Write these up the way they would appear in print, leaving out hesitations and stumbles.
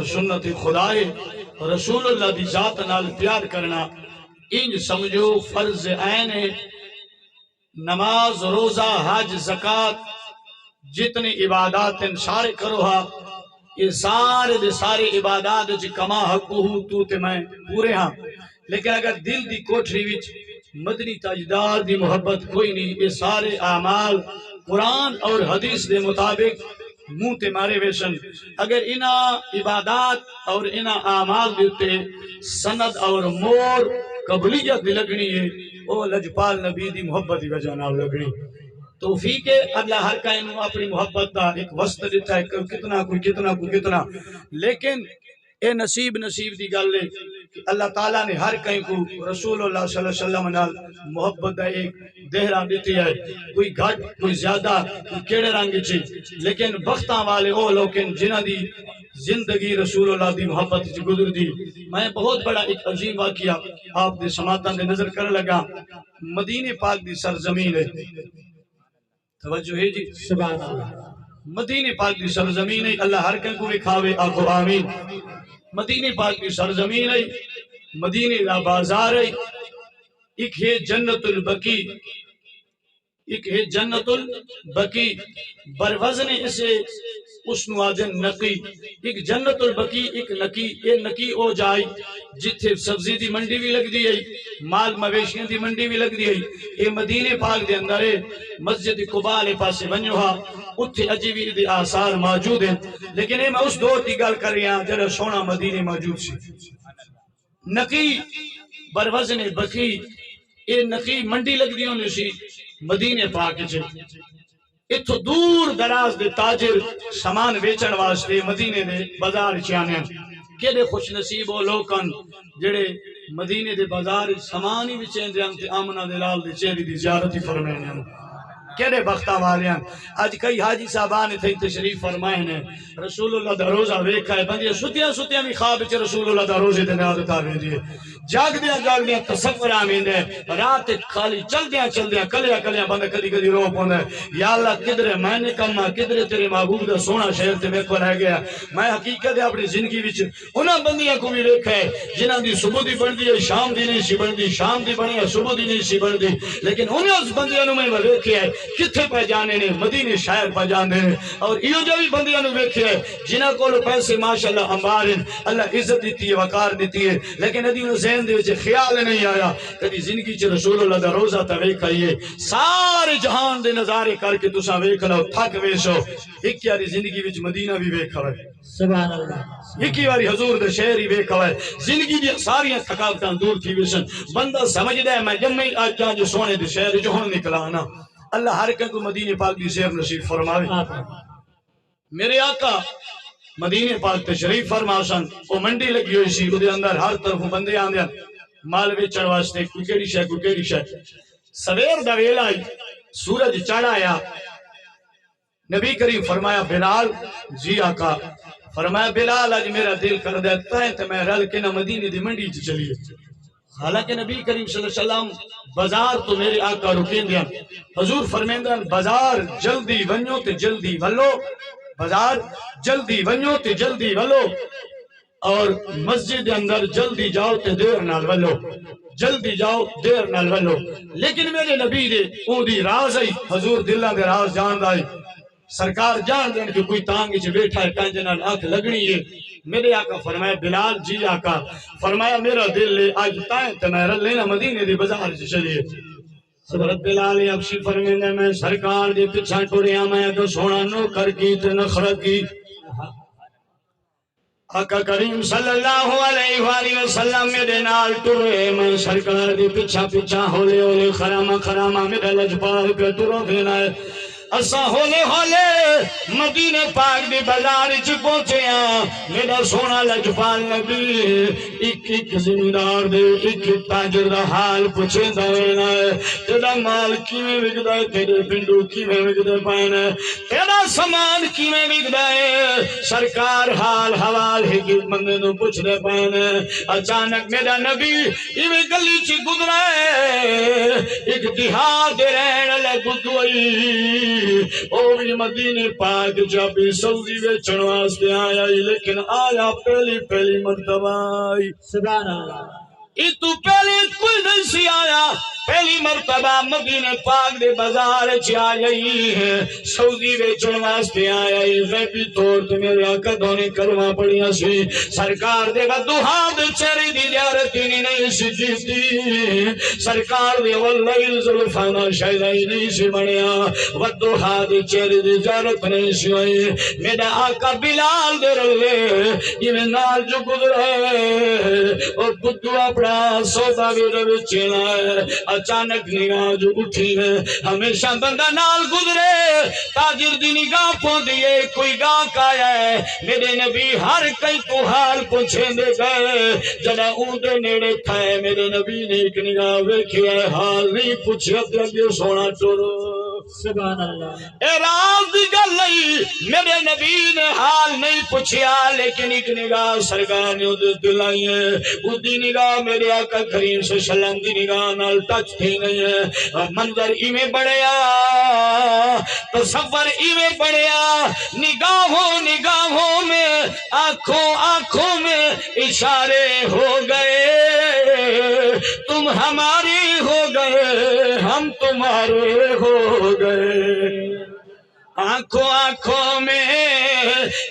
اور سنت خدا ہے رسول اللہ دی ذات نال پیار کرنا انج سمجھو فرض عین ہے نماز روزہ حج زکات جتنی عبادات ہیں سارے کرو ہا یہ سارے دے سارے عبادات جی کما حقوہ تو تے میں پورے ہاں لیکن اگر دل دی کوٹھری وچ مدنی تاجدار دی محبت کوئی نہیں یہ سارے اعمال قرآن اور حدیث دے مطابق منہ تے مارے ویسن اگر انہا عبادات اور انہا اعمال دیتے سند اور مور قبولیت دی لگنی ہے وہ لجپال نبی دی محبت دی وجہ نہ لگنی توفیق ہے اللہ ہر کائنوں اپنی محبت دا ایک وسط دیتا ہے کوئی کتنا لیکن اے نصیب دی گل ہے کہ اللہ تعالیٰ نے ہر کہیں کو رسول اللہ صلی اللہ علیہ وسلم نال محبت دا ایک دہرہ دیتی ہے کوئی گھٹ کوئی زیادہ کوئی کیڑے رنگ چیز لیکن وقتاں والے وہ لوگ جنہ دی زندگی رسول اللہ دی محبت سے گزر دی میں بہت بڑا ایک عظیم واقعہ آپ دے سماعتاں دے نظر کر لگا مدینے پاک دی سرزمین ہے توجہ ہے جی سبحان اللہ مدینے پاک دی سرزمین ہے اللہ ہر کہیں کو بکھاوے آخو آمین مدینے پاک کی سرزمین ہے مدینے کا بازار ہے ایک ہے جنت البقی ایک ہے جنت البقی بروزن اسے اس نوازن نقی ایک جنت البقی ایک نقی یہ نقی ہو جائے جتھے سبزی دی منڈی بھی لگ دی ہے مال مویشیاں دی منڈی بھی لگ دی ہے یہ مدینے پاک دے اندر ہے مسجد قباء لے پاسے بنیو ہا اتھے عجیبی دی آثار موجود ہیں لیکن میں اس دور دی گل کر رہی ہاں جڑا سونا مدینے موجود سی نقی بروزن بقی یہ نقی منڈی لگ دی ہونے سی مدینے پاک چھے اتھو دور دراز دے تاجر سامان ویچن واسطے مدینے دے بازار چانے کہ دے خوش نصیب ہو لوکن جڑے مدینے دے بازار سامانی وچین دے تے آمنہ دے لال دے چہری دی زیارتی فرمائنے کہنے بختہ والیاں آج کئی حاجی صاحبان تھے تشریف فرمائے نے رسول اللہ دا روزہ ویکھا ہے بندی ستیاں بھی خواب چے رسول اللہ دا روزے دے نیاد اتاوے دیئے جاگ دیا تصور آمین ہے رات خالی چل دیا کلیاں بندہ کدی رو پوندے یا اللہ کدرے میں نے کما کدرے تیرے محبوب دا سونا شہر تے میں کو رہ گیا میں حقیقت ہے اپنی زندگی وچ انہاں بندیاں کو بھی دیکھا ہے جنہاں دی صبح دی بن دی ہے شام دی نہیں سی بن دی شام دی بنی ہے صبح دی نہیں سی بن دی لیکن انہاں اس بندیاں نو میں ویکھیا ہے کتھے پہ جانے نے مدینے شہر پہ جانے نے اور ایو جو بھی بندیاں نو ویکھیا ہے جنہاں کولو پیسے ماشاءاللہ انبار ہیں اللہ عزت دیتی ہے وقار دیتی ہے لیکن ادی نو ذہن دے وچ خیال نہیں آیا کدی زندگی چ رسول اللہ دا روزہ تے ویکھائیے سارے جہان دے نظارے کر کے تساں ویکھ لو تھک ویسو ایک یاری زندگی وچ مدینہ بھی ویکھا ہے سبحان اللہ ایک یاری حضور دے شہر ہی ویکھا ہے زندگی دی ساری تھکاوٹاں دور تھی ویسن بندہ سمجھدا ہے میں جمعی اج جا جو سونے دے شہر جو ہن نکلا نا اللہ ہر کو مدینے پاک دی سیر نصیب فرماوے میرے آقا مدینے پاک تشریف فرما سن وہ منڈی لگی ہوئی سی اودے اندر ہر طرف بندے آندے مال ویچن واسطے کوئی کیڑی شے سویر دا ویلا آئی سورج چڑھ آیا نبی کریم فرمایا بلال جی آقا فرمایا بلال آج میرا دل کر دیتا ہے تو میں رل کے نہ مدینے دی منڈی چلیے حالانکہ نبی کریم صلی اللہ علیہ وسلم بازار تو میرے آقا رکین دیا حضور فرمیندہ بازار جلدی ونیو تے جلدی ولو بازار جلدی ونیو تے جلدی ولو اور مسجد اندر جلدی جاؤ تے دیر نال ولو جلدی جاؤ دیر نال ولو لیکن میرے نبی دے او دی راز آئی حضور دلہ دے راز جان آئی سرکار جان دین کہ کوئی تانگی چھ بیٹھا ہے کہیں جنال آنکھ لگنی ہے میرے آقا فرمایا بلال جی آقا فرمایا میرا دل لے آج تائیں تو میں رل لینا مدینے دی بازار سے چلیے حضرت بلال ابشی فرمینے میں سرکار دی پچھا ٹوریا میں تو سونا نو کر کی تو نخرہ کی آقا کریم صلی اللہ علیہ وآلہ وسلم میرے نال ٹورے میں سرکار دی پچھا ہولے خرامہ میرے لجپار پہ ٹورو پھینا ہے اسا ہولے ہولے مدینہ پاک دی بازار چ پہنچے ہاں میرا سونا لجپال نبی ایک زمیندار دے ایک تاجر دا حال پوچھیندا رہنا ہے تیرا مال کیویں وکدا ہے تیرے پنڈو کیویں وکدے پین تیرا سامان کیویں وکدا ہے سرکار حال حوال ہے کہ بندے نو پوچھ دے پین اچانک میرا نبی ایویں گلی چ گزرا ہے ایک دیہات دے رہن والے بدوئی او بھی مدینے پاک جابی سعودی ویچن واسطے آیا لیکن آیا پہلی مرتبہ آئی سبحان اللہ تو پہلے کوئی نہیں سی آیا پہلی مرتبہ مدینے پاک دے بازار چ آئی ہے سعودی ویچن واسطے آیا غیبی طور تے میرے آقا دونے کروا پڑیاں سی سرکار دے ودوہا دے چہرے دی زیارت نہیں سی کیتی سرکار دے واللیل زلفانا شہدائی نہیں سی بنیا ودوہا دے چہرے دی زیارت نہیں سی ہوئی میرا آقا بلال دے رلے یہ میں نال جو گزرے اور بدو اپنا سودا بھی رو چینا ہے اچانک نگاہ جو اٹھی ہے ہمیشہ بندہ نال گزرے تاجر دی نگاہ پہن دیئے کوئی گاہ کایا ہے میرے نبی ہر کئی تو حال پوچھیں دے گئے جڑا اونڈے نیڑے تھائے میرے نبی نے ایک نگاہ ویکھیا ہے حال نہیں پوچھے اپنے سونا ٹورو سبحان اللہ اے راز دی گل نہیں میرے نبی نے حال نہیں پوچھیا لیکن ایک نگاہ سرکار نے ادھر دلائی ہے ادھی نگاہ میرے آقا کریم صلی اللہ علیہ وسلم دی نگاہ نال ٹچ تھی نہیں ہے منظر ایویں بڑھیا تصور ایویں بڑھیا نگاہوں میں آنکھوں میں اشارے ہو گئے تم ہمارے ہو گئے ہم تمہارے ہو گئے آنکھوں میں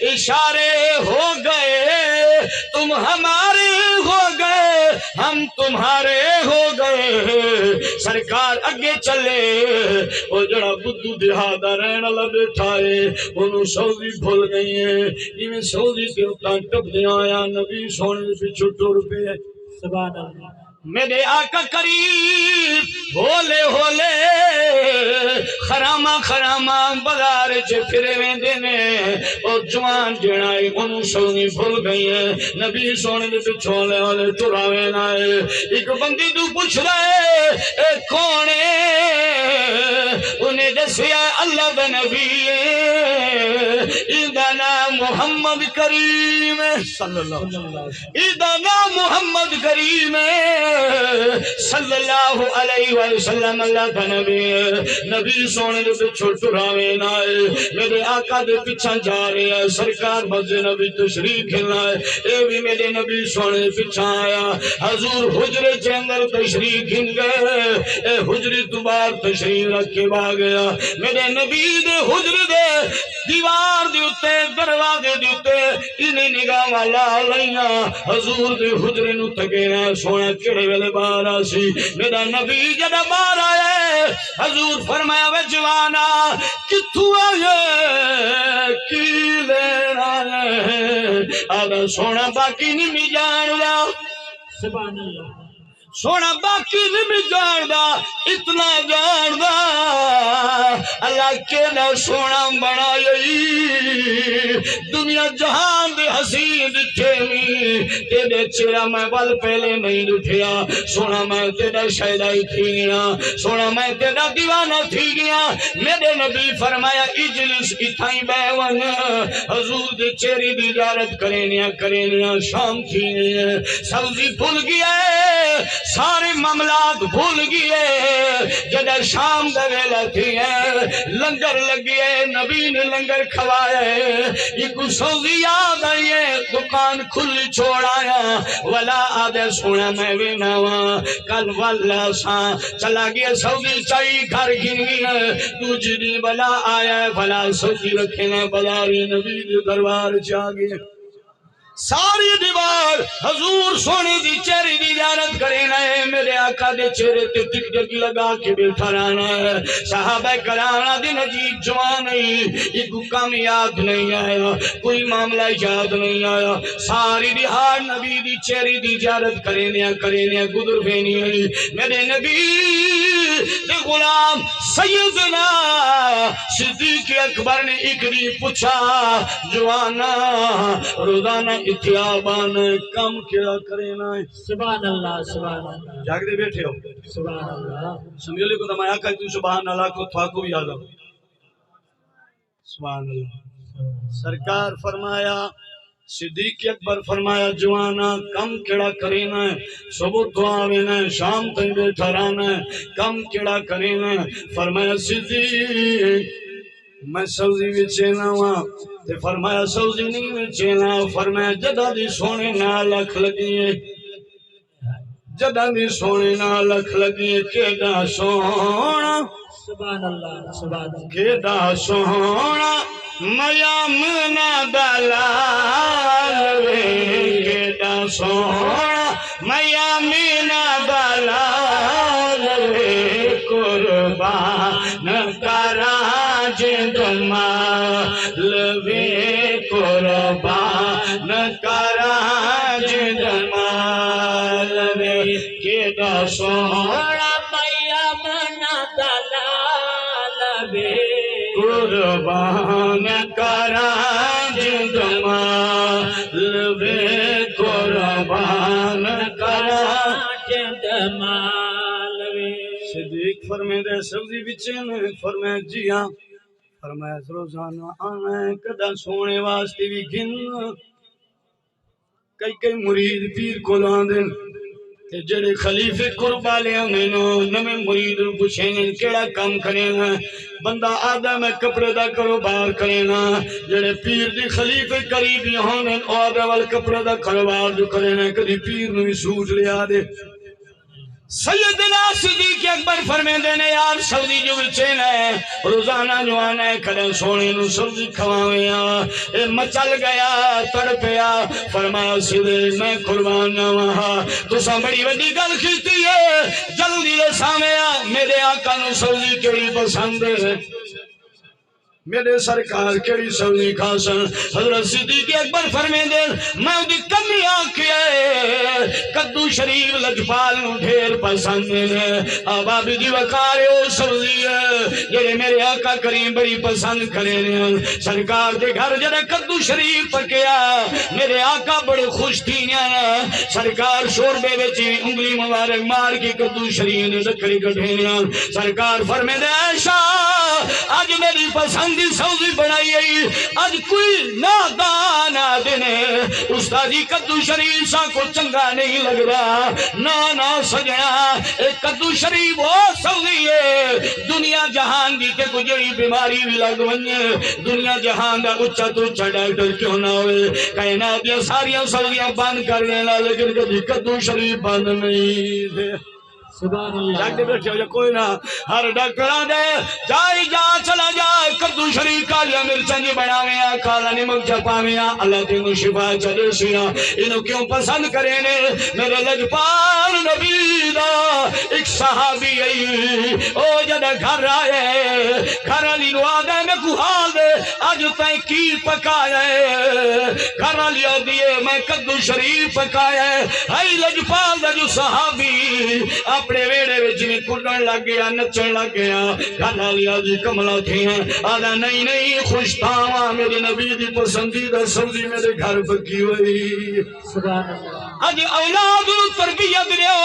اشارے ہو گئے تم ہمارے ہو گئے ہم تمہارے ہو گئے سرکار اگے چلے وہ جڑا بدو دہادا رہن والا بیٹھا ہے انہوں سعودی بھول گئی ہے ایویں سعودی کے اتنا ٹپ دیا آیا نبی سونے پیچھے ٹر پہ سبحان اللہ میرے آقا قریب ہولے خراما بازار چ پھرے ویندے نے او جوان جڑائی انہوں سونی بھول گئی ہے نبی سونے دے پچھوں لے والے ٹراوے نہ ایک بندی تو پوچھ رہے اے کون ہے انہیں دسیا اللہ دا نبی ایدہ نام محمد کریم صلی اللہ علیہ وسلم ایدہ نام محمد کریم صلی اللہ علیہ وسلم اللہ کا نبی سونے دے پچھو ٹراوے نائے میرے آقا دے پچھا جا رہے ہیں سرکار مسجد نبی تشریف کھلنا ہے اے بھی میرے نبی سونے دے پچھا آیا حضور حجرے کے اندر تشریف کھل گئے اے حجرے دوبار تشریف رکھ کے با گیا میرے نبی دے حجرے دے دیوار دے اتے دروازے دے اتے انہیں نگاہ والا لئیاں حضور دے حجرے نو تکے رہا سونا کڑے ویلے باہر آسی میرا نبی جدہ باہر آئے حضور فرمایا وے جوانا کتھو آئے کی لین آئے آدھا سونا باقی نہیں می جان دا سبحان اللہ سونا باقی نہیں جان دا اتنا جان دا اللہ کے نہ سونا بنائی دنیا جہان دے حسین ٹھیمی تیرے چہرہ میں بل پہلے نہیں دکھیا سونا میں تیرا شہدائی تھی گیا سونا میں تیرا دیوانہ تھی گیا میرے نبی فرمایا اجلس اتھائی بیون حضور دے چہری دی زیارت کرینیا شام تھی گئی ہے سبزی پھول گیا ہے سارے معاملات بھول گئے جدہ شام دا ویلا تھی ہے لنگر لگئے نبی نے لنگر کھوائے ایک سوزی یاد آئیے دکان کھلی چھوڑایا ولا آدھے سونا میں بھی نوا کل والا ساں چلا گیا سوزی چائی گھر گھن گیا دوجری بلا آیا بلا سوزی رکھنا بلاری نبی دے دربار چاہ گیا ساری دیوار حضور سونے دی چہرے دی زیارت کرنا ہے میرے آقا دے چہرے تے ٹک ٹک لگا کے بیٹھا رہنا ہے صحابہ کرام دن عجیب جوان نہیں ایک کام یاد نہیں آیا کوئی معاملہ یاد نہیں آیا ساری دیہار نبی دی چہرے دی زیارت کرنے گزر بینی ہے میرے نبی دے غلام سیدنا صدیق اکبر نے ایک دی پوچھا جوانا روزانہ اتیابان کم کیا کرنا ہے سبحان اللہ سبحان اللہ جاگ دے بیٹھے ہو سبحان اللہ سمجھلے کو دمایا کہ تو سبحان اللہ کو تھا کو بھی آدم سبحان اللہ سرکار فرمایا صدیق اکبر فرمایا جوانا کم کیڑا کرینا ہے صبح تو آوینا ہے شام تک بیٹھا رہنا ہے کم کیڑا کرینا ہے فرمایا صدیق میں سبزی وچینا وا تے فرمایا سبزی نہیں وچینا فرمایا جدا دی سونے نال اکھ لگی جدا دی سونے نال اکھ لگی کیڈا سونا سبحان اللہ سبحان اللہ کیڈا سونا میامنا دلال وے کیڈا سونا میامنا دلال وے قربان کرا جد مال وے قربان کرا جد مال وے کیڈا سونا میامنا دلال وے قربان کرا جد مال وے قربان کرا جد مال وے صدیق فرمائے دے سبزی بچے فرمائے جی ہاں فرمایا روزانہ آنا ہے کدا سونے واسطے بھی گن کئی مرید پیر کو لاندن تے جڑے خلیفے قربا لے آنینو نمیں مرید پوچھیں کیڑا کام کرینا بندہ آدھا میں کپڑے دا کاروبار کرینا جڑے پیر دی خلیفے قریبی ہونے آدھا وال کپڑے دا کاروبار جو کرینا کدی پیر نوی سوٹ لیا دے سیدنا صدیق اکبر فرمے دینے یار سبزی جو بچین ہے روزانہ جو آنا ہے کھڑے سونے نو سبزی کھواویا اے مچل گیا تڑپیا فرمایا صدیق میں قربان نہ وہاں تو سا بڑی وڈی گل کھیتی ہے جلدی لے سامیا میرے آقا نو سبزی کیڑی پسند ہے میرے سرکار کیڑی سبزی کھاسن حضرت صدیق اکبر فرمے دے میں دی کمی آنکھیں کدو شریف لجپال نو ڈھیر پسند ہے آبابی دی وقارے او سبزی ہے جڑے میرے آقا کریم بڑی پسند کرے ہیں سرکار دے گھر جڑے کدو شریف پکیا میرے آقا بڑے خوش تھی ہیں سرکار شوربے وچ انگلی مبارک مار کے کدو شریف نے ذکری کٹھے ہیں سرکار فرمے دے عائشہ آج میری پسند سبزی بنائی ہے آج کوئی نادان آدنے استادی کدو شریف سا کو چنگا نہیں لگ رہا نا سجنا ایک کدو شریف وہ سبزی ہے دنیا جہان دی تے کجھئی بیماری بھی لگ ونجے دنیا جہان دا اچھا تو اچھا ڈاکٹر کیوں نہ ہوئے کائنات دیا ساریاں سبزیاں بند کر دینا لیکن کدی کدو شریف بند نہیں دے سبحان اللہ ڈاکٹر بیٹھے ہو جا کوئی نہ ہر ڈاکٹر آدھے جائی جا چلا جائے کدو شریف کالیا مرچن جی بناویا کالا نمک جپاویا اللہ تینو شفا چلے سیا انہوں کیوں پسند کرے نے میرے لجپال نبی دا ایک صحابی آئی او جدہ گھر آئے گھر علی نو آدھے میں کو حال دے آج تائیں کی پکائے گھر علی آدھے میں کدو شریف پکائے ہائی لجپال دا جو صحابی اپنے ویڑے وچ میں کڈن لگ گیا نچن لگ گیا گھر لیا جی کملا تھی ہیں آدھا نہیں خوش تھا میرے نبی دی پسندیدہ سبزی میرے گھر پکی ہوئی سبحان اللہ اج اولاد تربیت لیا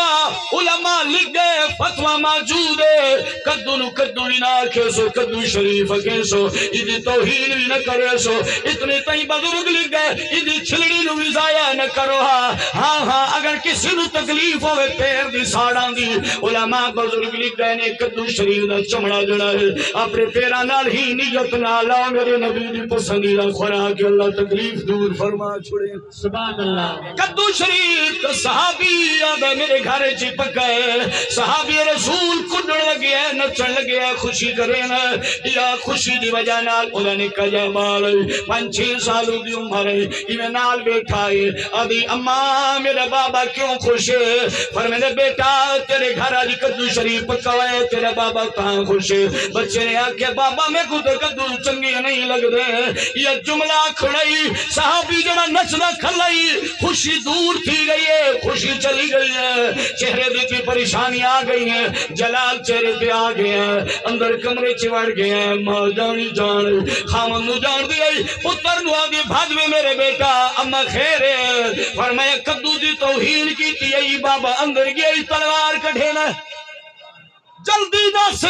علماء لکھ گئے فتوہ موجود ہے کدو نو کدو بھی نہ کھیسو کدو شریف کھیسو ادھی توہین بھی نہ کرے سو اتنے تائیں بزرگ لکھ گئے ادھی چھلڑی نو بھی ضائع نہ کرو ہاں اگر کسی نو تکلیف ہوئے پیر دی ساڑاں دی علماء بزرگ لکھ گئے نے کدو شریف دا چمڑا جڑا ہے اپنے پیرا نال ہی نیت نال لاؤ میرے نبی دی پسندیدہ خوراک اللہ تکلیف دور فرما چھوڑے سبحان اللہ کدو شریف صحابی آدھے میرے گھر چی پکائے صحابی رسول کڈن لگے ہیں نچن لگے ہیں خوشی کریں یا خوشی دی وجہ نال انہوں نے کجا بال 5-6 سالوں دی عمر ہے یہ نال بیٹھا ہے ابھی اماں میرے بابا کیوں خوش ہے فرمیدے بیٹا تیرے گھر آج کدو شریف پکوائے تیرے بابا کہاں خوش ہے بچے نے آکے بابا میں کو تو کدو چنگی نہیں لگ رہے یہ جملہ کھڑائی صحابی جڑا نچنا کھلائی خوشی دور تھی گئی ہے خوشی چلی گئی ہے چہرے دے کی پریشانی آ گئی ہے جلال چہرے پہ آ گئے ہیں اندر کمرے چوڑ گئے ہیں ماں جانی جان خامن نو جان دی گئی پتر نو آگے بھاج میں میرے بیٹا اما خیر ہے فرمایا کدو دی توہین کی تھی بابا اندر گئی تلوار کٹھے نہ جلدی دس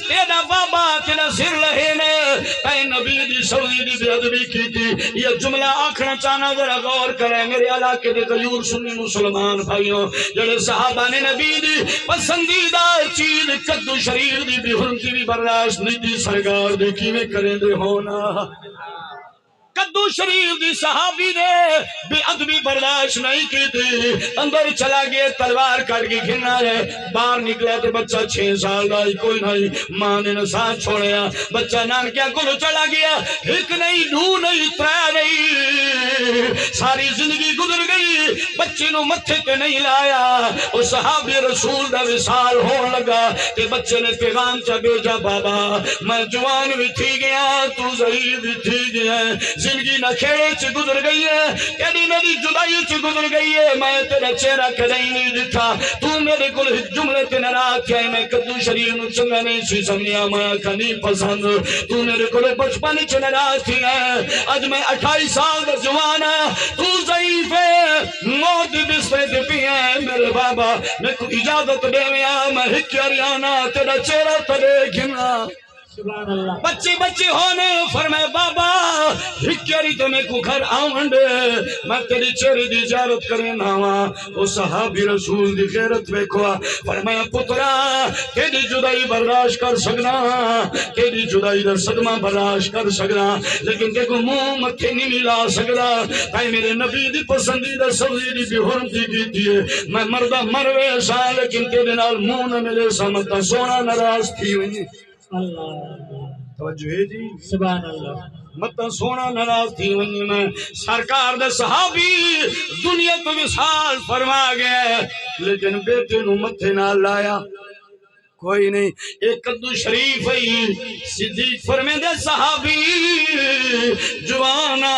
تیرا بابا تیرا سر لہے نے اے نبی دی سعودی دی بے ادبی کی تھی یہ جملہ آکھنا چاہنا ذرا غور کریں میرے علاقے دے غیور سنی مسلمان بھائیوں جڑے صحابہ نے نبی دی پسندیدہ چیز کدو شریف دی بھی حرمتی بھی برداشت نہیں دی سرکار دے کیویں کریں دے ہونا کدو شریف دی صحابی نے بے ادبی برداشت نہیں کی تھی اندر چلا گیا تلوار کٹ کے گھنا ہے باہر نکلا تو بچہ 6 سال کا کوئی نہیں ماں نے نہ ساتھ چھوڑیا بچہ نانکیا کو چلا گیا ایک نہیں دو نہیں 3 نہیں ساری زندگی گزر گئی بچے نو متھے تے نہیں لایا اور صحابی رسول دا وصال ہون لگا کہ بچے نے پیغام چا بھیجا بابا میں جوان بھی تھی گیا تو ضعیف بھی تھی گیا زندگی نہ کھیڑے چ گزر گئی ہے کیڑی میری جدائی چ گزر گئی ہے میں تیرا چہرہ کدی نہیں دکھا تو میرے کول جملے تے ناراض تھیا میں کدو شریف نو چنگا نہیں سی سمجھیا میں کھنی پسند تو میرے کول بچپن چ ناراض تھیا اج میں 28 سال دا جوان ہاں تو ضعیف ہے موت بستر تے پیا میرے بابا میں کو اجازت دیویا میں ہکیاریانا تیرا چہرہ تے دیکھنا سبحان اللہ بچے بچے ہونے فرمائے بابا ہکیاری تو میں کو گھر آونڈ میں تیری چہرے دی زیارت کریں ناوا وہ صحابی رسول دی غیرت ویکھوا فرمایا پترا تیری جدائی برداشت کر سکنا تیری جدائی دا صدمہ برداشت کر سکنا لیکن تے کو منہ متھے نہیں ملا سکدا تائی میرے نبی دی پسندیدہ سبزی دی بھی حرمتی کی تھی میں مردہ مروے سا لیکن تیرے نال منہ نہ ملے سمتا سونا ناراض تھی ہوئی اللہ توجہ ہے جی سبحان اللہ متا سونا ناراض تھی ونی میں سرکار دے صحابی دنیا تو وصال فرما گئے لیکن بیٹے نو متھے نہ لایا کوئی نہیں ایک کدو شریف ہی صدیق فرمے دے صحابی جوانا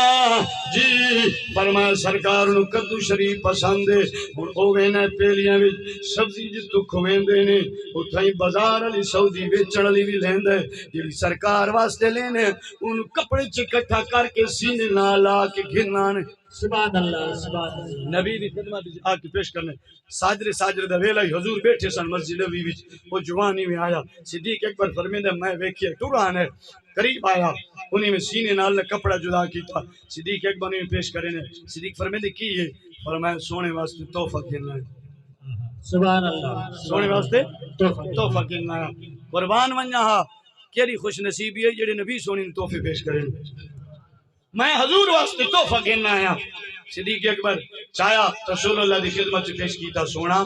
جی فرمایا سرکار نو کدو شریف پسند ہے ہن او وینا پیلیاں وچ سبزی جتو کھویندے نے اوتھے بازار والی سعودی ویچن والی وی لیندا ہے جڑی سرکار واسطے لینے اون کپڑے چ اکٹھا کر کے سینے نال لا کے گھنا نے سبحان اللہ سبحان اللہ نبی دی خدمت آ کے پیش کرنے ساجر دا ویلا ہی حضور بیٹھے سن مسجد نبوی وچ وہ جوانی میں آیا صدیق اکبر فرمیندے میں ویکھیا ٹران ہے قریب آیا انہی میں سینے نال کپڑا جدا کیتا صدیق اکبر نے پیش کرے نے صدیق فرمیندے کی ہے فرمایا سونے واسطے تحفہ دینا ہے سبحان اللہ سونے واسطے تحفہ دینا ہے قربان ونجا ہا کیڑی خوش نصیبی ہے جڑے نبی سونے تحفے پیش کرے میں حضور واسطے تحفہ گھننا آیا صدیق اکبر چاہیا رسول اللہ دی خدمت سے پیش کیتا سونا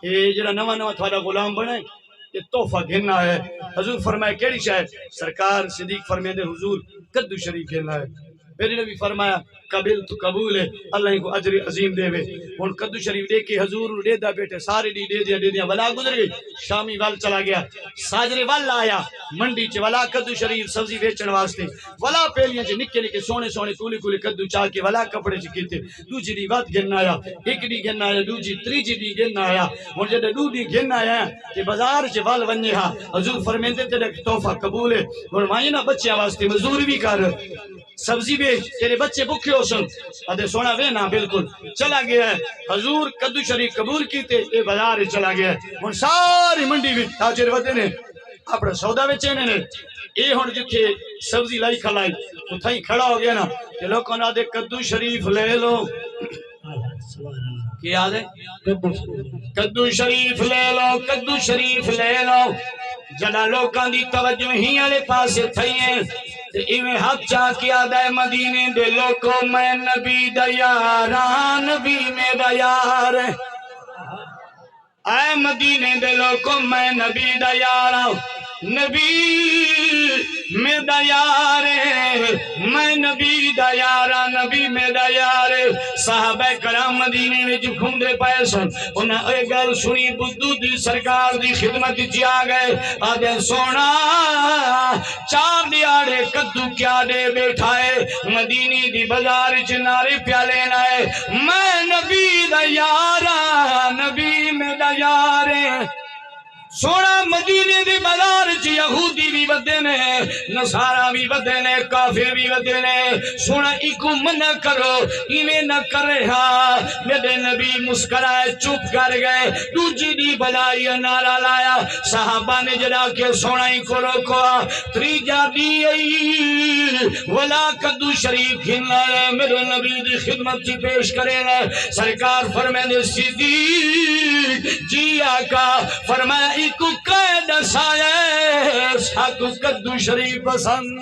اے جڑا نواں نواں تھوڑا غلام بنے یہ تحفہ گھننا ہے حضور فرمائے کیڑی شاید سرکار صدیق فرمیندے حضور کدو شریف گھننا ہے میرے نبی فرمایا قبل تو قبول ہے اللہ کو اجر عظیم دے وے ہن کدو شریف دے کے حضور دے دا بیٹے سارے دی دے دیا ولا گزر گئی شامی وال چلا گیا ساجرے وال آیا منڈی چ ولا کدو شریف سبزی بیچن واسطے ولا پیلیاں چ نکے نکے سونے سونے کولی کولی کدو چا کے ولا کپڑے چ کیتے دوجی دی وات گھن آیا ایک دی گھن آیا دوجی تریجی دی گھن آیا ہن جے دو دی گھن آیا تے بازار چ وال ونجے ہا حضور فرمیندے تے تحفہ قبول ہے ہن وائیں نہ بچیاں واسطے مزدوری بھی کر سبزی بیچ تیرے بچے بکھے ہو سن ادھے سونا وینا بالکل چلا گیا ہے حضور کدو شریف قبول کیتے اے بازار چلا گیا ہے ہن ساری منڈی وچ تاجر ودے نے اپنا سودا ویچے نے اے ہن جتھے سبزی لائی کھلائی اوتھے ہی کھڑا ہو گیا نا کہ لوکاں نے دے کدو شریف لے لو کی یاد ہے کدو شریف لے لو کدو شریف لے لو جنا لوکاں دی توجہ ہی والے پاسے تھئیں ایویں حق چاہ کیا دے مدینے دے لوکو میں نبی دا یاران نبی میرا یار اے مدینے دے لوکو میں نبی دا یاران نبی میرا یار میں نبی دا یارا نبی میرا یار صحابہ کرام مدینے میں جو گھومدے پئے سن انہاں اے گل سنی بدو دی سرکار دی خدمت وچ آ گئے آدھے سونا 4 دیاڑے کدو کیا دے بیٹھا ہے مدینے دی بازار وچ نارے پیالے نائے میں نبی دا یارا نبی میرا یار سونا مدینے دی بازار چ یہودی بھی ودے نے نصارا بھی ودے نے کافر بھی ودے نے سونا ایکو منع کرو ایویں نہ کرے ہاں میرے نبی مسکرائے چپ کر گئے دوجی دی بلائی نعرہ لایا صحابہ نے جڑا کے سونا ہی کو روکو تریجا دی ولا کدو شریف کھلنا ہے میرے نبی دی خدمت چی پیش کرے گا سرکار فرمائے صدیق جی آقا فرمایا ایکو قید سائے ساکو کدو شریف پسند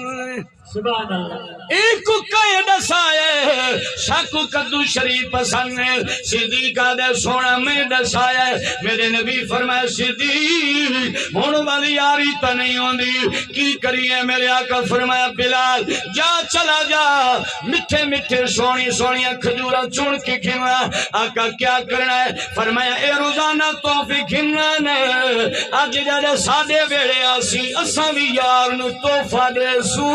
سبحان اللہ ایک قید سائے ساکو کدو شریف پسند صدیقہ دے سونا میں دسایا میرے نبی فرمائے صدیق ہون والی یاری تا نہیں ہوندی کی کریے میرے آقا فرمایا بلال جا چلا جا مٹھے مٹھے سونی سونی کھجورا چون کے کھنا آقا کیا کرنا ہے فرمایا اے روزانہ توفی کھنا نے آج جاڑے ساڑے ویڑے آسی اساں بھی یار نو توفہ دے سو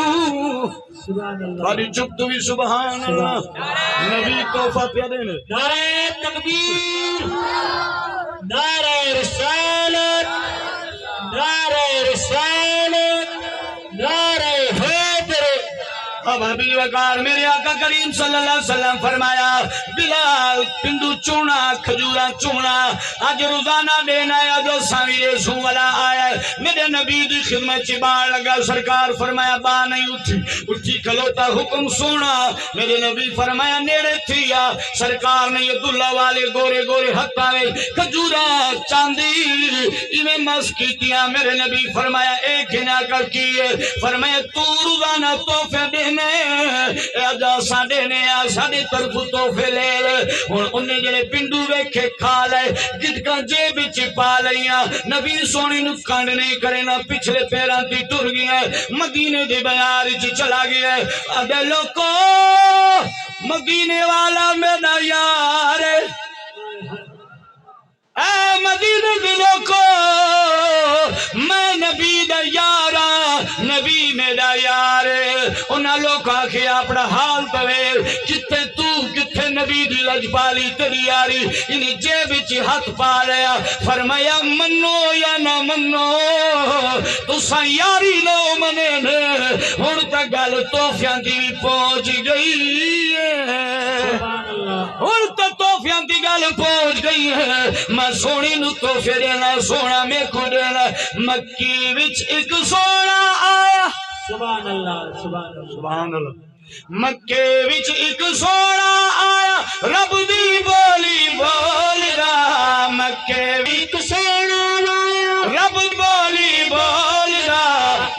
سبحان اللہ باری چپ تو بھی سبحان اللہ نبی توفہ پیا دینے نعرہ تکبیر نعرہ رسالت نعرہ رسالت نعرہ حیدر اب حبیب وقار میرے آقا کریم صلی اللہ علیہ وسلم فرمایا بلال پندو چونا کھجورا چونا آج روزانہ دینا ہے جو ساویرے سوں والا آیا ہے میرے نبی دی خدمت چی بار لگا سرکار فرمایا با نہیں اٹھی کھلوتا حکم سونا میرے نبی فرمایا نیڑے تھیا سرکار نے عبداللہ والے گورے گورے ہتھ آوے کھجورا چاندی ایویں مس کیتیا میرے نبی فرمایا ایک ہنا کر کیے فرمایا تو روزانہ توفے دینا اجا ساڑے نے ساڑے طرف توفے لے انہیں جلے پندو ویکھے کھا لے گٹکا جیب چپا لیا نبی سونی نو کانڈ نہیں کرے نا پچھلے پیران تی ٹر گیا مدینے دے بیار چی چلا گیا ادھے لوکو مدینے والا میرا یار اے مدینے دے لوکو میں نبی دا یارا نبی میرا یار انہاں لوگ آکھے اپنا حال پویر کتے تو کتے نبی دی لجپالی تیری یاری انہیں جیب چی ہاتھ پا لیا فرمایا منو یا نہ منو تو سا یاری لو منے نے ہن تک گل توفیاں دی پہنچ گئی ہے ہن تک توفیاں دی گل پہنچ گئی ہے میں سونی نو توفے دینا سونا میں کو دینا مکی وچ ایک سونا آیا سبحان اللہ سبحان اللہ سبحان اللہ مکے وچ ایک سونا آیا رب دی بولی بول دا مکے وچ سونا آیا رب بولی بول دا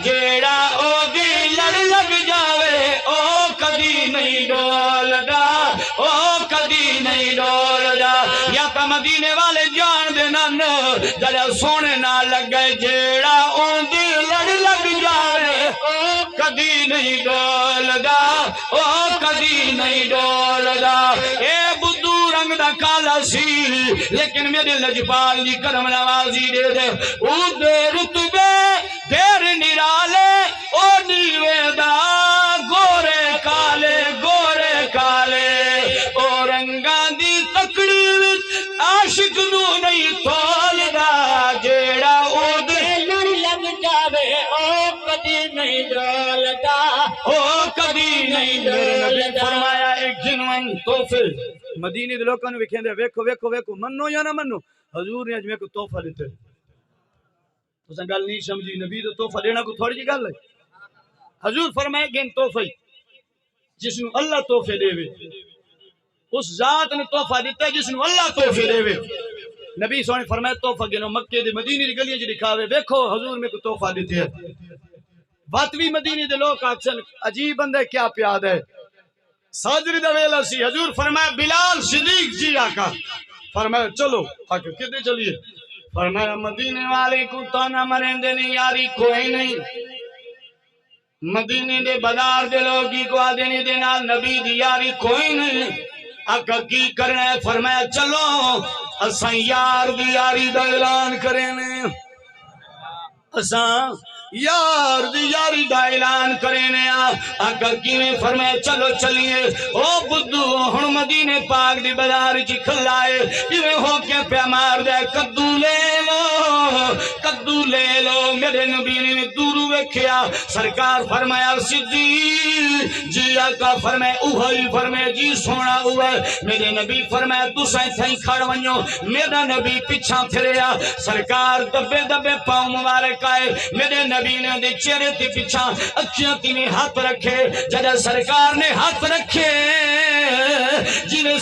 جیڑا او دی لڑ لگ جاوے او کدی نہیں ڈولدا او کدی نہیں ڈولدا یا تا مدینے والے جان دے نن جڑا سونے نہ لگے جیڑا او دی لڑ لگ جاوے او کدی نہیں ڈولدا او کدی نہیں ڈولدا اے بدو رنگ دا کالا سی لیکن میرے لجپال دی کرم نوازی دے دے او دے رتبے دیر نرالے او نیوے دا گورے کالے او رنگاں دی تکڑی وچ عاشق نو نہیں تولدا جیڑا او دے لڑ لگ جاوے او کدی نہیں ڈولدا او کدی نہیں ڈولدا فرمایا ایک جنون تحفے مدینے دے لوکاں نوں وکھیندے ویکھو ویکھو ویکھو منو یا نہ منو حضور نے اج میں کو تحفہ دتے تساں گل نہیں سمجھی نبی دا تحفہ دینا کو تھوڑی جی گل ہے حضور فرمائے گن تحفہ جس نو اللہ تحفے دے وے اس ذات نے تحفہ دیتا ہے جس نو اللہ تحفے دے وے نبی سونے فرمایا تحفہ گنو مکے دے مدینے دی گلیاں چ دکھاوے دیکھو حضور میں کو تحفہ دیتے ہیں باتوی مدینے دے لوگ اکثر عجیب بندے کیا پیاد ہے صدر دا ویلا سی حضور فرمایا بلال صدیق جی آقا فرمایا چلو آقا کدے چلیے فرمایا مدینے والے کو تانا مرندے نہیں یاری کوئی نہیں مدینے دے بازار دے لوگی کو آدھنے دے نال نبی دی یاری کوئی نہیں آقا کی کرنا ہے فرمایا چلو اساں یار دی یاری دا اعلان کریں اساں یار دی یاری دا اعلان کرنے آقا کیویں فرمایا چلو چلیے او بدو ہن مدینے پاک دی بازار چ کھلائے ایویں ہو کے پیا مار دے کدو لے لو کدو لے لو میرے نبی نے دور ویکھیا سرکار فرمایا صدیق جی آقا فرمائے اوہی فرمائے جی سونا اوہ میرے نبی فرمایا تساں تھیں کھڑ ونجو میرا نبی پیچھا پھریا سرکار دبے دبے پاؤں مبارک آئے میرے نبی نے دے چہرے تے پیچھا اکھیاں تینے ہاتھ رکھے جدہ سرکار نے ہاتھ رکھے جنہیں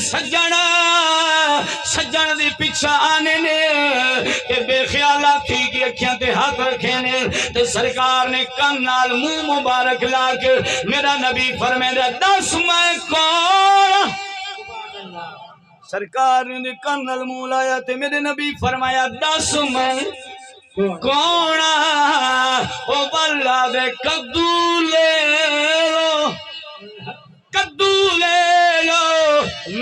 سجن دی پیچھا آنے نے کہ بے خیالہ تھی کہ اکھیاں تے ہاتھ رکھے نے تے سرکار نے کن نال منہ مبارک لا کے میرا نبی فرمائے دس میں کون سرکار نے کن نال منہ لایا تے میرے نبی فرمایا دس میں کون او بلا دے کدو لے لو کدو لے لو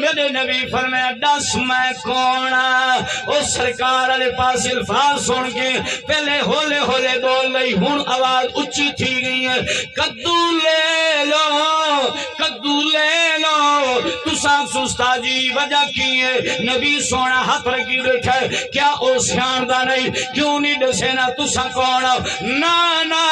میرے نبی فرمایا دس میں کون او سرکار علی پاس الفاظ سن کے پہلے ہولے ہولے بول لئی ہون آواز اچھی تھی گئی ہے کدو لے لو کدو لے لو تساں سستا جی وجہ کی ہے نبی سونا ہاتھ رکھی بیٹھا ہے کیا او سیاندہ نہیں کیوں نہیں دسینا تساں کون نا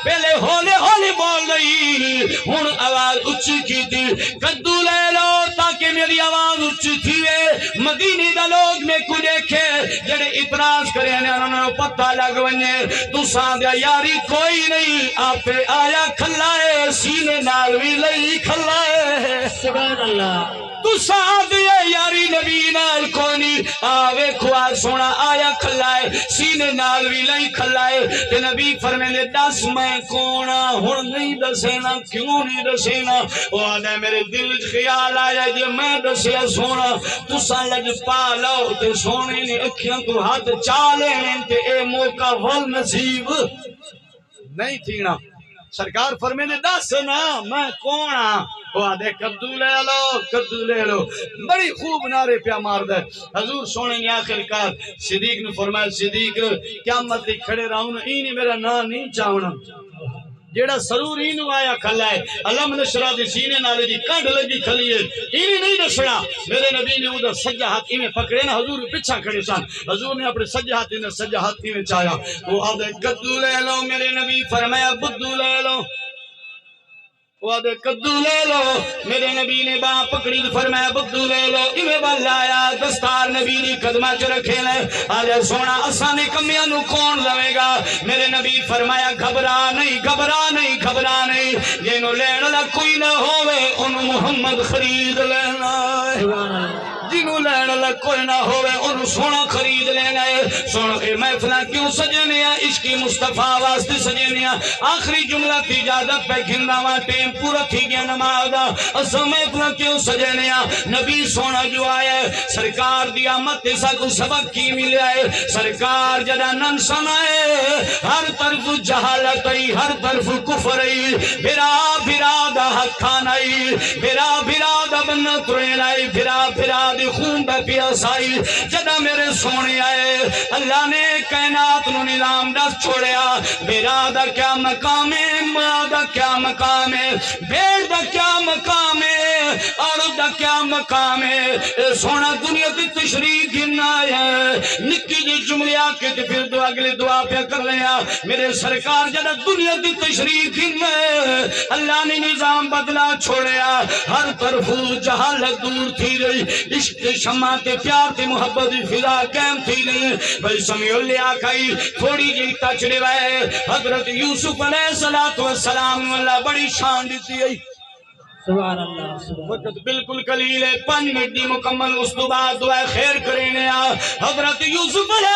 پہلے ہولے ہولے بول لئی ہون آواز اچھی کی تھی کدو لے لو تاکہ میری آواز اچھی تھی ہے مدینی دا لوگ میں کو دیکھے جڑے اعتراض کرے انہوں نے پتہ لگ ونجے تو ساندیا یاری کوئی نہیں آپ پہ آیا کھلائے سینے نالوی لئی کھلائے سبحان اللہ تو ساندیا یاری نبی نال کونی آوے کھوار سونا آیا کھلائے سینے نالوی لئی کھلائے تے نبی فرمینے دس میں کونا ہون نہیں دسینا کیوں نہیں دسینا وہ آدھے میرے دل خیال آیا جی میں دسیا سونا تو سا لج پا لو تے سونے نے اکھیاں تو ہاتھ چالے تے اے موقع ول نصیب نہیں تھی نا سرکار فرمینے دس نا میں کونا وہ آدھے کدو لے لو بڑی خوب نعرے پیا مار دے حضور سونے نے آخر کار صدیق نے فرمایا صدیق قیامت دی کھڑے رہوں اینی میرا نا نہیں چاہنا جیڑا سرور اینو آیا کھلائے علم نشرہ دی سینے نالے دی کنڈ لگی کھلیے اینی نہیں دسنا میرے نبی نے ادھر سجا ہاتھ میں پکڑے نا حضور پچھا کھڑے سان حضور نے اپنے سجا ہاتھ میں چاہیا وہ آدھے کدو لے لو میرے نبی فرمایا بدو لے لو وہ آدھے کدو لے لو میرے نبی نے باں پکڑی فرمایا بدو لے لو ایوے والا آیا دستار نبی نے قدمہ چ رکھے لے آجے سونا اسانے کمیاں نو کون لوے گا میرے نبی فرمایا گھبرا نہیں جنہوں لینا لگ کوئی نہ ہوئے انہوں محمد خرید لینا جنہوں لینا لگ کوئی نہ ہوئے انہوں سونا خرید لینا ہے سونا اے محفلہ کیوں سجنیا عشقی مصطفیٰ واسطے سجنیا آخری جملہ تھی اجازت پہ گھننا ٹیم پورا تھی گیا نماز دا اسا محفلہ کیوں سجنیا نبی سونا جو آئے سرکار دی آمد تیسا کو سبق کی ملے آئے سرکار جدا نن سنائے ہر طرف جہالت ای ہر طرف کفر ای بھرا دا حق کھانائی بھرا دا بنت رینائی بھرا دی خون دا پیاسائی جدا میرے سونے آئے اللہ نے کائنات نو نظام دا چھوڑیا بھرا دا کیا مقام ہے ماں دا کیا مقام ہے بھیڑ دا کیا مقام ہے عورت دا کیا مقام ہے سونا دنیا کی تشریح گرنا ہے نکی جی جملے آکے تے پھر دعا اگلے دعا پہ کر لیا میرے سرکار جدا دنیا کی تشریح گرنا ہے اللہ نے نظام بدلا چھوڑیا ہر طرف جہالت دور تھی رہی عشق شمع تے پیار تے محبت فضا قائم تھی رہی بھائی سمیع اللہ آکھائی تھوڑی جی تچڑے وائے حضرت یوسف علیہ السلام اللہ بڑی شان دیتی ہے سبحان اللہ وقت بالکل قلیل ہے 5 منٹ دی مکمل اس تو بعد دعائے خیر کرنے حضرت یوسف علیہ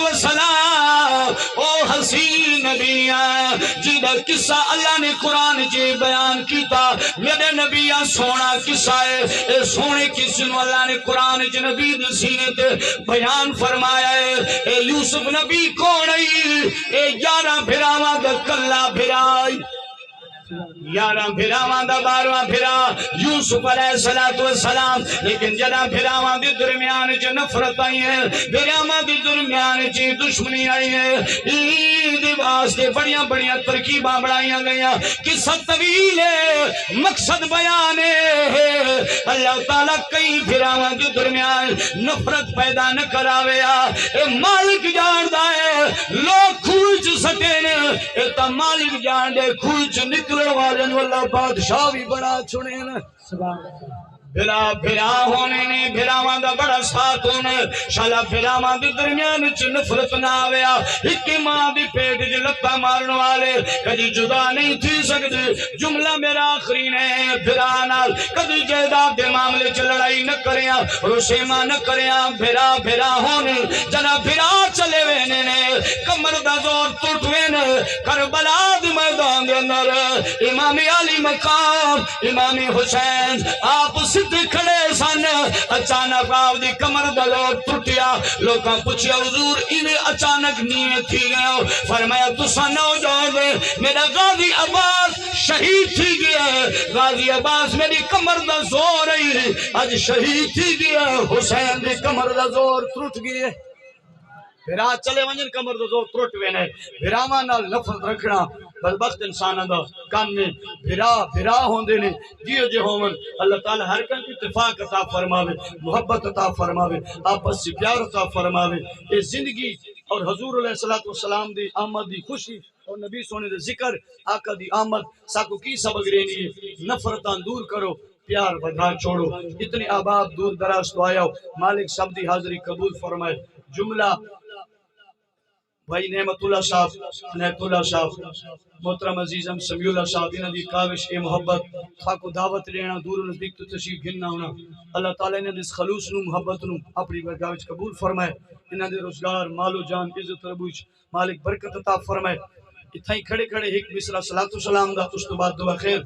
السلام او حسین نبی جیدہ قصہ اللہ نے قرآن جے بیان کیتا میرے نبی سونا قصہ ہے سونے کسی نو اللہ نے قرآن جے نبی سینے تے بیان فرمایا ہے اے یوسف نبی کون ہے اے 11 بھراواں دا کلا بھرائی یاراں پھراواں دا 12واں پھرا یوسف علیہ السلام، لیکن جداں پھراواں دے درمیان چ نفرت آئی ہے، پھراواں دے درمیان چ دشمنی آئی ہے، عید واسطے بڑیاں بڑیاں ترکیباں بڑھائیاں گئیاں، قصہ طویل ہے، مقصد بیان ہے، اللہ تعالیٰ کئی پھراواں دے درمیان نفرت پیدا نہ کراویا، اے مالک جاندا ہے لوگ کھوئی چ سٹے نے، اے تا مالک جان دے کھوئی چ نکلن والے نو اللہ بادشاہ بھی بڑا چنے نا۔ بھرا بھرا ہونے نے بھراواں دا بڑا ساتھ ہونے، شالا بھراواں دے درمیان چ نفرت نہ آویا، ایک ماں دی پیٹ چ لتا مارن والے کدی جدا نہیں تھی سکدے، جملہ میرا آخری نے بھرا نال کدی جائیداد دے معاملے چ لڑائی نہ کریاں، رشیما نہ کریاں، بھرا بھرا ہونے جنا بھرا چلے وینے نے کمر دا زور ٹوٹ وینے، کربلا دی میدان دے اندر امام علی مقام امام حسین آپ سدھے کھڑے سن، اچانک آپ دی کمر دا زور ٹوٹیا، لوگاں پوچھیا حضور انہیں اچانک نیے تھی گئے، فرمایا تسا نوجوان دے میرا غازی عباس شہید تھی گیا ہے، غازی عباس میری کمر دا زور ہے آج شہید تھی گیا ہے، حسین دی کمر دا زور ٹوٹ گیا ہے۔ بھرا چلے ونجن کمر دا زور ٹوٹ وینے، بھراواں نال نفرت رکھنا بدبخت انساناں دا کام نے، بھرا ہوندے نے جیو جے ہوون اللہ تعالی ہر کن اتفاق عطا فرماوے، محبت عطا فرماوے، آپس سے پیار عطا فرماوے، اے زندگی اور حضور علیہ السلام دی آمد دی خوشی اور نبی سونے دے ذکر آقا دی آمد ساکو کی سبق رہنی ہے، نفرتاں دور کرو، پیار بدھا چھوڑو، اتنی آباد دور دراز تو آیا ہو، مالک سب دی حاضری قبول فرمائے۔ جملہ بھائی نعمت اللہ صاحب، عنایت اللہ صاحب، محترم عزیزم سمیع اللہ صاحب، انہاں دی کاوش اے محبت خاکو دعوت لینا دور و نزدیک تو تشریف گھننا ہونا، اللہ تعالیٰ انہاں دی خلوص نو محبت نو اپنی برگاہ وچ قبول فرمائے، انہاں دے روزگار مال و جان عزت ربوچ مالک برکت عطا فرمائے۔ اتھائی کھڑے کھڑے ایک بسرا صلاۃ و سلام دا اس تو بعد دعا خیر